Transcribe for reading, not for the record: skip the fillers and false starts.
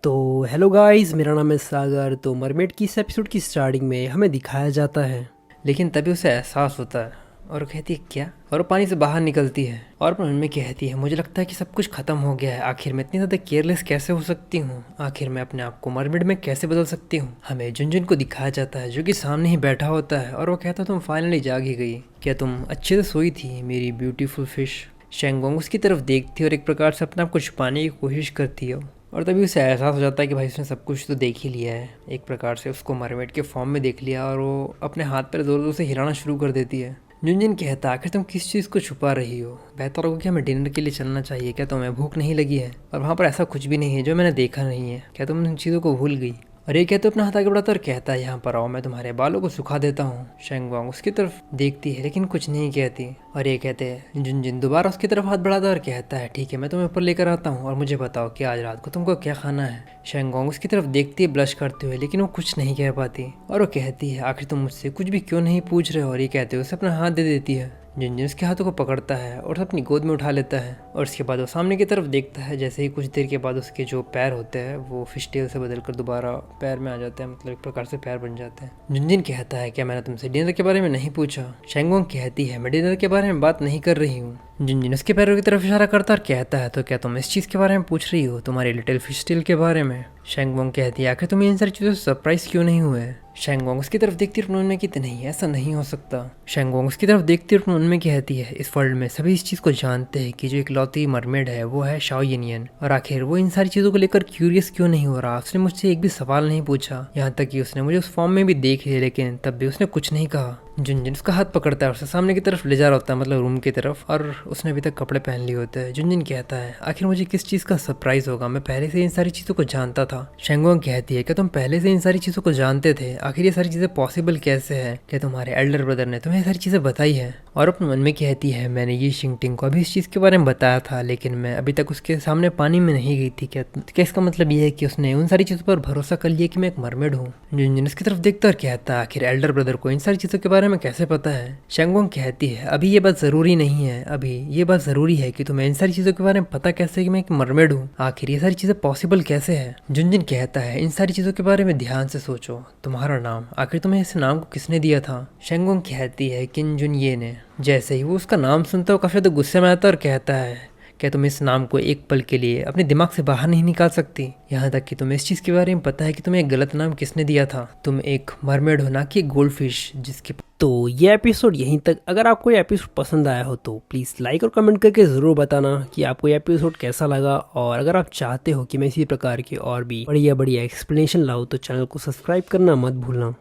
तो hello guys, मेरा नाम है सागर। तो मरमेड की इस एपिसोड की स्टार्टिंग में हमें दिखाया जाता है, लेकिन तभी उसे एहसास होता है और वो कहती है क्या, और वो पानी से बाहर निकलती है और अपने मन में कहती है मुझे लगता है कि सब कुछ खत्म हो गया है। आखिर मैं इतनी ज़्यादा केयरलेस कैसे हो सकती हूँ? आखिर मैं अपने आप को मरमेड में कैसे बदल सकती हूँ? हमें जुनजुन को दिखाया जाता है जो कि सामने ही बैठा होता है और वो कहता है तुम फाइनली जाग ही गई। क्या तुम अच्छे से सोई थी मेरी ब्यूटीफुल फिश? शेंगोंग उसकी तरफ देखती है और एक प्रकार से अपने आप को छुपाने की कोशिश करती है, और तभी उसे एहसास हो जाता है कि भाई उसने सब कुछ तो देख ही लिया है। एक प्रकार से उसको मरमेड के फॉर्म में देख लिया और वो अपने हाथ पैर जोर जोर से हिलाना शुरू कर देती है। जुनजुन कहता है आखिर तुम किस चीज़ को छुपा रही हो? बेहतर होगा कि हमें डिनर के लिए चलना चाहिए। क्या तुम्हें भूख नहीं लगी है? और वहाँ पर ऐसा कुछ भी नहीं है जो मैंने देखा नहीं है। क्या तुम उन चीज़ों को भूल गई? और ये कहते अपना हाथ आगे बढ़ाता और कहता है यहाँ पर आओ, मैं तुम्हारे बालों को सुखा देता हूँ। शेंगवांग उसकी तरफ देखती है लेकिन कुछ नहीं कहती, और ये कहते हैं जुनजुन दोबारा उसकी तरफ हाथ बढ़ाता और कहता है ठीक है, मैं तुम्हें ऊपर लेकर आता हूँ और मुझे बताओ कि आज रात को तुमको क्या खाना है। शेंगवांग उसकी तरफ देखती है ब्लश करते हुए, लेकिन वो कुछ नहीं कह पाती और वो कहती है आखिर तुम मुझसे कुछ भी क्यों नहीं पूछ रहे हो? और ये कहते हुए उसे अपना हाथ दे देती है। जुनजुन उसके हाथों को पकड़ता है और अपनी गोद में उठा लेता है, और उसके बाद वो सामने की तरफ देखता है। जैसे ही कुछ देर के बाद उसके जो पैर होते हैं वो फिश टेल से बदलकर दोबारा पैर में आ जाते हैं, मतलब एक प्रकार से पैर बन जाते हैं। जुनजुन कहता है क्या मैंने तुमसे डिनर के बारे में नहीं पूछा? शेंगोंग कहती है मैं डिनर के बारे में बात नहीं कर रही हूँ। जुनजुन उसके पैरों की तरफ इशारा करता और कहता है तो क्या तुम इस चीज़ के बारे में पूछ रही हो, तुम्हारी लिटिल फिश टेल के बारे में? शेंगोंग कहती है आखिर तुम इन सारी चीज़ों से सरप्राइज क्यों नहीं हुए? शेंगोंग उसकी तरफ देखती और उनमें कहती नहीं, ऐसा नहीं हो सकता। शेंगोंग उसकी तरफ देखती और उनमें कहती है इस वर्ल्ड में सभी इस चीज़ को जानते हैं कि जो इकलौती मरमेड है वो है शाओ यिनियन, और आखिर वो इन सारी चीज़ों को लेकर क्यूरियस क्यों नहीं हो रहा? उसने मुझसे एक भी सवाल नहीं पूछा, यहाँ तक कि उसने मुझे उस फॉर्म में भी देख लिया, लेकिन तब भी उसने कुछ नहीं कहा। जुनजुन उसका हाथ पकड़ता है और उसे सामने की तरफ ले जा रहा होता है, मतलब रूम की तरफ, और उसने अभी तक कपड़े पहन लिए होते हैं। जुनजुन कहता है आखिर मुझे किस चीज़ का सरप्राइज होगा, मैं पहले से इन सारी चीज़ों को जानता था। शेंगोंग कहती है क्या तुम पहले से इन सारी चीज़ों को जानते थे? आखिर ये सारी चीज़ें पॉसिबल कैसे है? क्या तुम्हारे एल्डर ब्रदर ने तुम्हें सारी चीज़ें बताई है? और अपने मन में कहती है मैंने ये शिंगटिंग को अभी इस चीज़ के बारे में बताया था, लेकिन मैं अभी तक उसके सामने पानी में नहीं गई थी। क्या इसका मतलब ये है कि उसने उन सारी चीज़ों पर भरोसा कर लिया कि मैं एक मरमेड हूँ? जुनजुन उसकी तरफ देखता और कहता है आखिर एल्डर ब्रदर को इन सारी चीज़ों के बारे में कैसे पता है? शेंगोंग कहती है अभी ये बात ज़रूरी नहीं है, अभी ये बात ज़रूरी है कि तुम्हें इन सारी चीज़ों के बारे में पता कैसे कि मैं एक मरमेड हूँ। आखिर ये सारी चीज़ें पॉसिबल कैसे है? जुनजुन कहता है इन सारी चीज़ों के बारे में ध्यान से सोचो, तुम्हारा नाम, आखिर तुम्हें इस नाम को किसने दिया था? शेंगोंग कहती है किन जुन ये ने। जैसे ही वो उसका नाम सुनता है वो काफ़ी ज़्यादा गुस्से में आता है और कहता है क्या तुम इस नाम को एक पल के लिए अपने दिमाग से बाहर नहीं निकाल सकती? यहाँ तक कि तुम्हें इस चीज़ के बारे में पता है कि तुम्हें एक गलत नाम किसने दिया था? तुम एक मरमेड हो, ना कि गोल्ड फिश जिसके। तो ये एपिसोड यहीं तक। अगर आपको ये एपिसोड पसंद आया हो तो प्लीज़ लाइक और कमेंट करके ज़रूर बताना कि आपको ये एपिसोड कैसा लगा, और अगर आप चाहते हो कि मैं इसी प्रकार की और भी बढ़िया बढ़िया एक्सप्लेनेशन लाऊं तो चैनल को सब्सक्राइब करना मत भूलना।